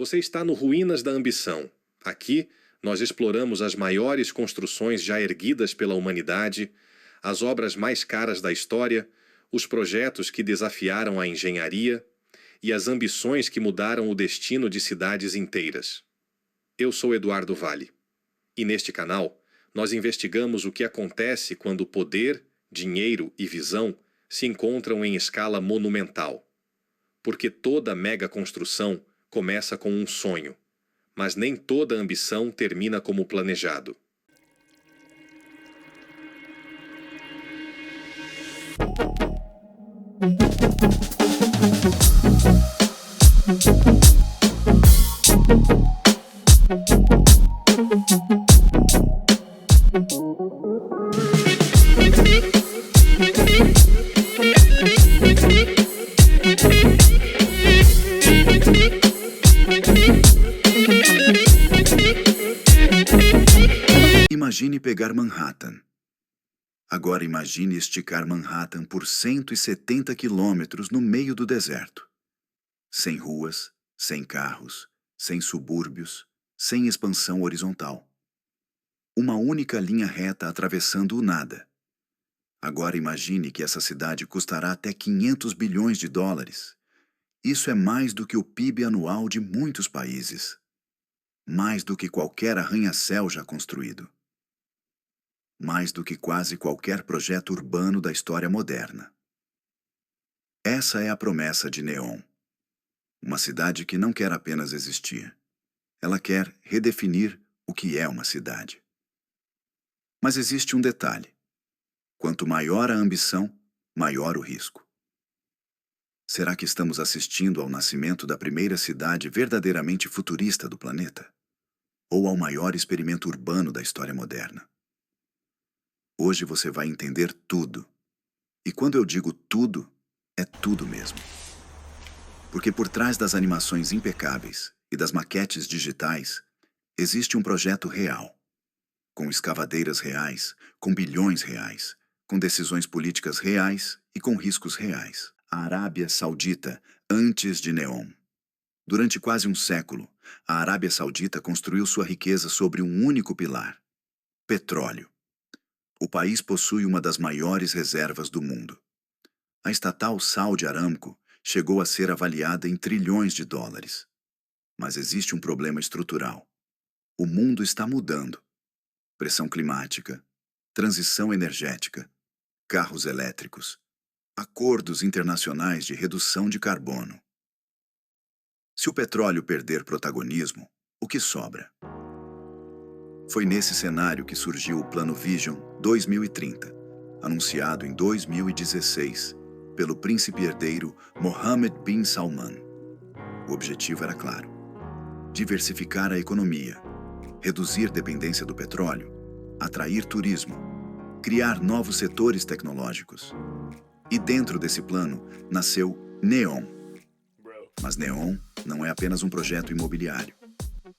Você está no Ruínas da Ambição. Aqui, nós exploramos as maiores construções já erguidas pela humanidade, as obras mais caras da história, os projetos que desafiaram a engenharia e as ambições que mudaram o destino de cidades inteiras. Eu sou Eduardo Vale. E neste canal, nós investigamos o que acontece quando poder, dinheiro e visão se encontram em escala monumental. Porque toda mega construção começa com um sonho, mas nem toda ambição termina como planejado. Imagine pegar Manhattan. Agora imagine esticar Manhattan por 170 quilômetros no meio do deserto. Sem ruas, sem carros, sem subúrbios, sem expansão horizontal. Uma única linha reta atravessando o nada. Agora imagine que essa cidade custará até 500 bilhões de dólares. Isso é mais do que o PIB anual de muitos países. Mais do que qualquer arranha-céu já construído. Mais do que quase qualquer projeto urbano da história moderna. Essa é a promessa de Neom. Uma cidade que não quer apenas existir. Ela quer redefinir o que é uma cidade. Mas existe um detalhe. Quanto maior a ambição, maior o risco. Será que estamos assistindo ao nascimento da primeira cidade verdadeiramente futurista do planeta? Ou ao maior experimento urbano da história moderna? Hoje você vai entender tudo. E quando eu digo tudo, é tudo mesmo. Porque por trás das animações impecáveis e das maquetes digitais, existe um projeto real. Com escavadeiras reais, com bilhões reais, com decisões políticas reais e com riscos reais. A Arábia Saudita, antes de Neom. Durante quase um século, a Arábia Saudita construiu sua riqueza sobre um único pilar: petróleo. O país possui uma das maiores reservas do mundo. A estatal Saudi Aramco chegou a ser avaliada em trilhões de dólares. Mas existe um problema estrutural. O mundo está mudando. Pressão climática, transição energética, carros elétricos, acordos internacionais de redução de carbono. Se o petróleo perder protagonismo, o que sobra? Foi nesse cenário que surgiu o Plano Vision 2030, anunciado em 2016 pelo príncipe herdeiro Mohammed bin Salman. O objetivo era claro: diversificar a economia, reduzir dependência do petróleo, atrair turismo, criar novos setores tecnológicos. E dentro desse plano nasceu Neom. Mas Neom não é apenas um projeto imobiliário.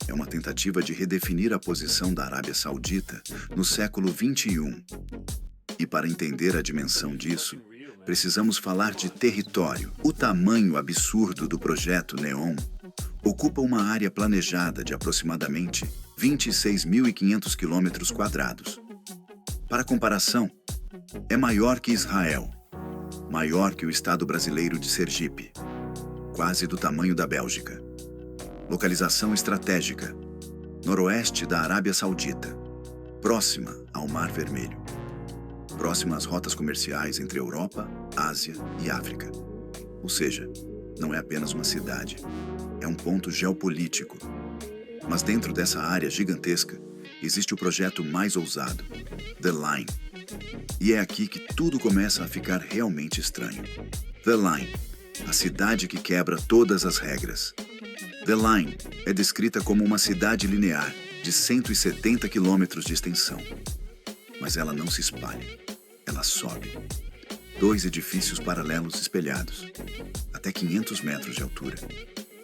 É uma tentativa de redefinir a posição da Arábia Saudita no século XXI. E para entender a dimensão disso, precisamos falar de território. O tamanho absurdo do projeto Neom ocupa uma área planejada de aproximadamente 26.500 km². Para comparação, é maior que Israel, maior que o estado brasileiro de Sergipe, quase do tamanho da Bélgica. Localização estratégica: noroeste da Arábia Saudita, próxima ao Mar Vermelho, próxima às rotas comerciais entre Europa, Ásia e África. Ou seja, não é apenas uma cidade, é um ponto geopolítico. Mas dentro dessa área gigantesca, existe o projeto mais ousado, The Line. E é aqui que tudo começa a ficar realmente estranho. The Line, a cidade que quebra todas as regras. The Line é descrita como uma cidade linear de 170 quilômetros de extensão. Mas ela não se espalha, ela sobe. 2 edifícios paralelos espelhados, até 500 metros de altura,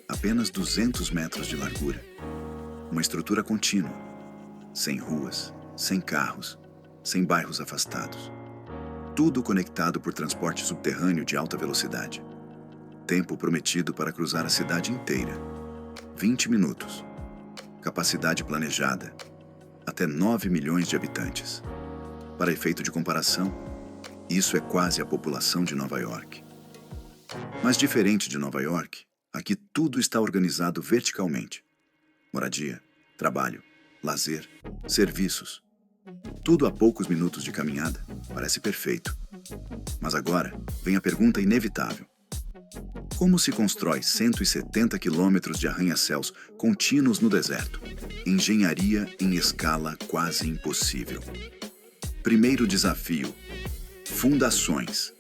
apenas 200 metros de largura. Uma estrutura contínua, sem ruas, sem carros, sem bairros afastados. Tudo conectado por transporte subterrâneo de alta velocidade. Tempo prometido para cruzar a cidade inteira. 20 minutos. Capacidade planejada: até 9 milhões de habitantes. Para efeito de comparação, isso é quase a população de Nova York. Mas diferente de Nova York, aqui tudo está organizado verticalmente. Moradia, trabalho, lazer, serviços. Tudo a poucos minutos de caminhada. Parece perfeito. Mas agora vem a pergunta inevitável. Como se constrói 170 quilômetros de arranha-céus contínuos no deserto? Engenharia em escala quase impossível. Primeiro desafio: fundações.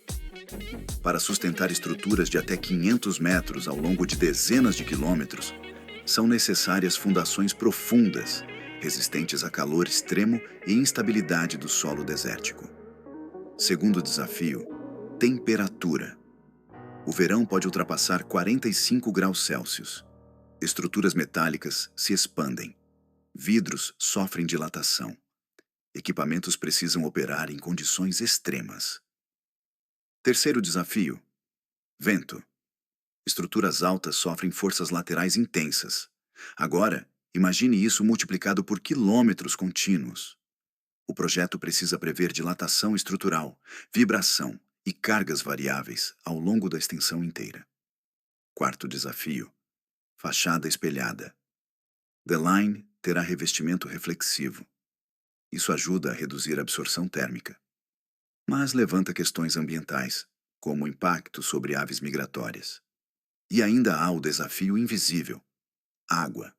Para sustentar estruturas de até 500 metros ao longo de dezenas de quilômetros, são necessárias fundações profundas, resistentes a calor extremo e instabilidade do solo desértico. Segundo desafio: temperatura. O verão pode ultrapassar 45 graus Celsius. Estruturas metálicas se expandem. Vidros sofrem dilatação. Equipamentos precisam operar em condições extremas. Terceiro desafio: vento. Estruturas altas sofrem forças laterais intensas. Agora, imagine isso multiplicado por quilômetros contínuos. O projeto precisa prever dilatação estrutural, vibração e cargas variáveis ao longo da extensão inteira. Quarto desafio: fachada espelhada. The Line terá revestimento reflexivo. Isso ajuda a reduzir a absorção térmica, mas levanta questões ambientais, como o impacto sobre aves migratórias. E ainda há o desafio invisível: água.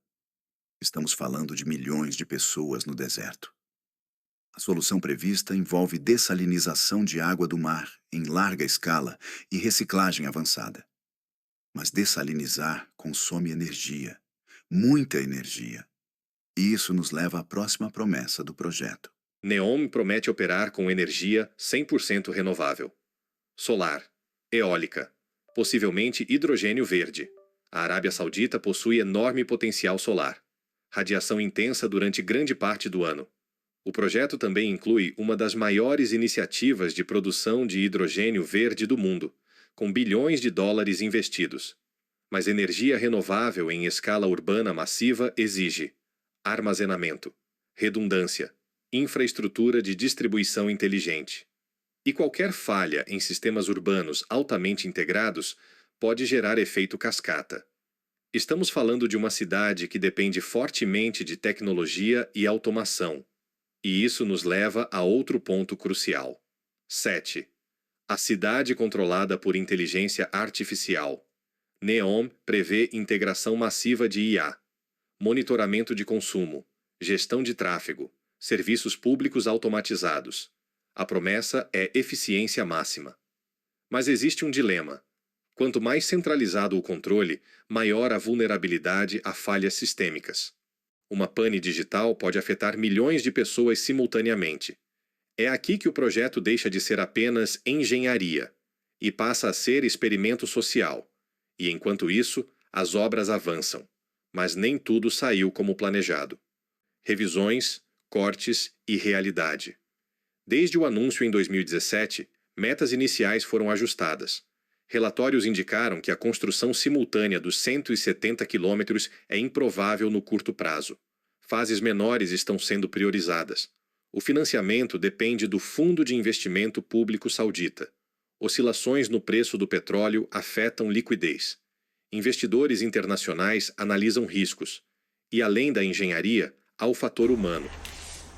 Estamos falando de milhões de pessoas no deserto. A solução prevista envolve dessalinização de água do mar em larga escala e reciclagem avançada. Mas dessalinizar consome energia, muita energia. E isso nos leva à próxima promessa do projeto. NEOM promete operar com energia 100% renovável. Solar, eólica, possivelmente hidrogênio verde. A Arábia Saudita possui enorme potencial solar. Radiação intensa durante grande parte do ano. O projeto também inclui uma das maiores iniciativas de produção de hidrogênio verde do mundo, com bilhões de dólares investidos. Mas energia renovável em escala urbana massiva exige armazenamento, redundância, infraestrutura de distribuição inteligente. E qualquer falha em sistemas urbanos altamente integrados pode gerar efeito cascata. Estamos falando de uma cidade que depende fortemente de tecnologia e automação. E isso nos leva a outro ponto crucial. 7. A cidade controlada por inteligência artificial. NEOM prevê integração massiva de IA, monitoramento de consumo, gestão de tráfego, serviços públicos automatizados. A promessa é eficiência máxima. Mas existe um dilema. Quanto mais centralizado o controle, maior a vulnerabilidade a falhas sistêmicas. Uma pane digital pode afetar milhões de pessoas simultaneamente. É aqui que o projeto deixa de ser apenas engenharia e passa a ser experimento social. E enquanto isso, as obras avançam. Mas nem tudo saiu como planejado. Revisões, cortes e realidade. Desde o anúncio em 2017, metas iniciais foram ajustadas. Relatórios indicaram que a construção simultânea dos 170 quilômetros é improvável no curto prazo. Fases menores estão sendo priorizadas. O financiamento depende do Fundo de Investimento Público Saudita. Oscilações no preço do petróleo afetam liquidez. Investidores internacionais analisam riscos. E além da engenharia, há o fator humano.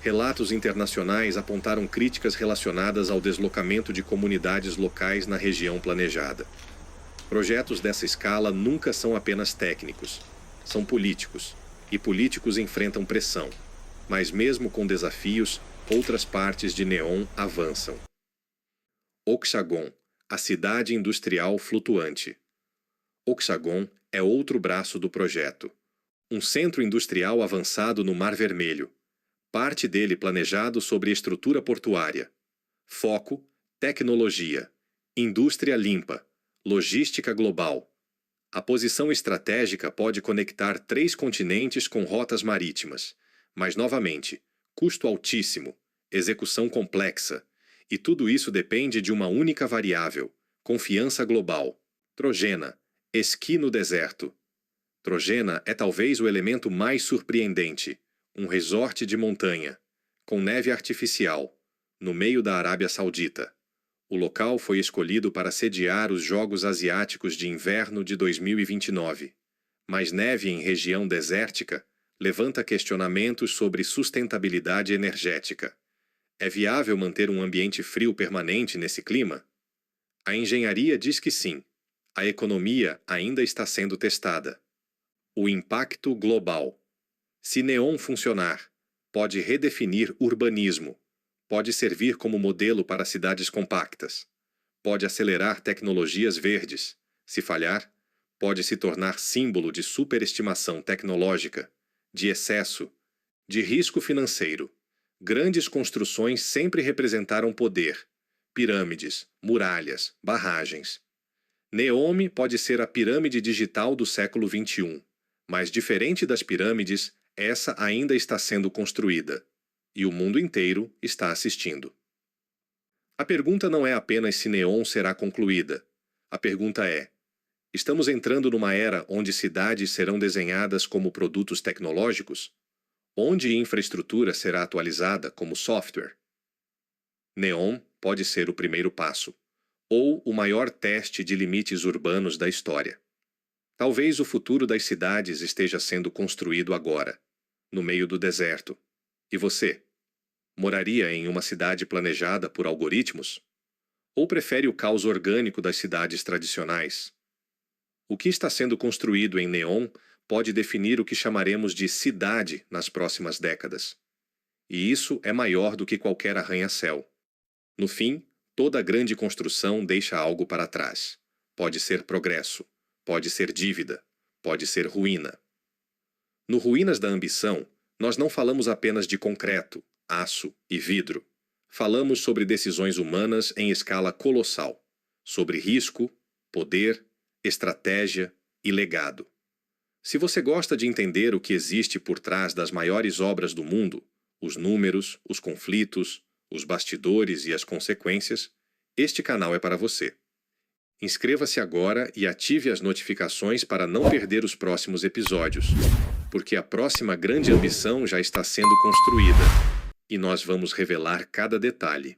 Relatos internacionais apontaram críticas relacionadas ao deslocamento de comunidades locais na região planejada. Projetos dessa escala nunca são apenas técnicos. São políticos. E políticos enfrentam pressão. Mas mesmo com desafios, outras partes de NEOM avançam. Oxagon, a cidade industrial flutuante. Oxagon é outro braço do projeto. Um centro industrial avançado no Mar Vermelho. Parte dele planejado sobre estrutura portuária. Foco: tecnologia, indústria limpa, logística global. A posição estratégica pode conectar 3 continentes com rotas marítimas, mas novamente, custo altíssimo, execução complexa, e tudo isso depende de uma única variável: confiança global. Trojena, esqui no deserto. Trojena é talvez o elemento mais surpreendente, um resort de montanha, com neve artificial, no meio da Arábia Saudita. O local foi escolhido para sediar os Jogos Asiáticos de Inverno de 2029. Mas neve em região desértica levanta questionamentos sobre sustentabilidade energética. É viável manter um ambiente frio permanente nesse clima? A engenharia diz que sim. A economia ainda está sendo testada. O impacto global. Se NEOM funcionar, pode redefinir urbanismo, pode servir como modelo para cidades compactas, pode acelerar tecnologias verdes. Se falhar, pode se tornar símbolo de superestimação tecnológica, de excesso, de risco financeiro. Grandes construções sempre representaram poder: pirâmides, muralhas, barragens. NEOM pode ser a pirâmide digital do século XXI, mas diferente das pirâmides, essa ainda está sendo construída, e o mundo inteiro está assistindo. A pergunta não é apenas se NEOM será concluída. A pergunta é: estamos entrando numa era onde cidades serão desenhadas como produtos tecnológicos? Onde infraestrutura será atualizada como software? NEOM pode ser o primeiro passo, ou o maior teste de limites urbanos da história. Talvez o futuro das cidades esteja sendo construído agora, no meio do deserto. E você? Moraria em uma cidade planejada por algoritmos? Ou prefere o caos orgânico das cidades tradicionais? O que está sendo construído em NEOM pode definir o que chamaremos de cidade nas próximas décadas. E isso é maior do que qualquer arranha-céu. No fim, toda grande construção deixa algo para trás. Pode ser progresso, pode ser dívida, pode ser ruína. No Ruínas da Ambição, nós não falamos apenas de concreto, aço e vidro. Falamos sobre decisões humanas em escala colossal, sobre risco, poder, estratégia e legado. Se você gosta de entender o que existe por trás das maiores obras do mundo, os números, os conflitos, os bastidores e as consequências, este canal é para você. Inscreva-se agora e ative as notificações para não perder os próximos episódios, porque a próxima grande ambição já está sendo construída, e nós vamos revelar cada detalhe.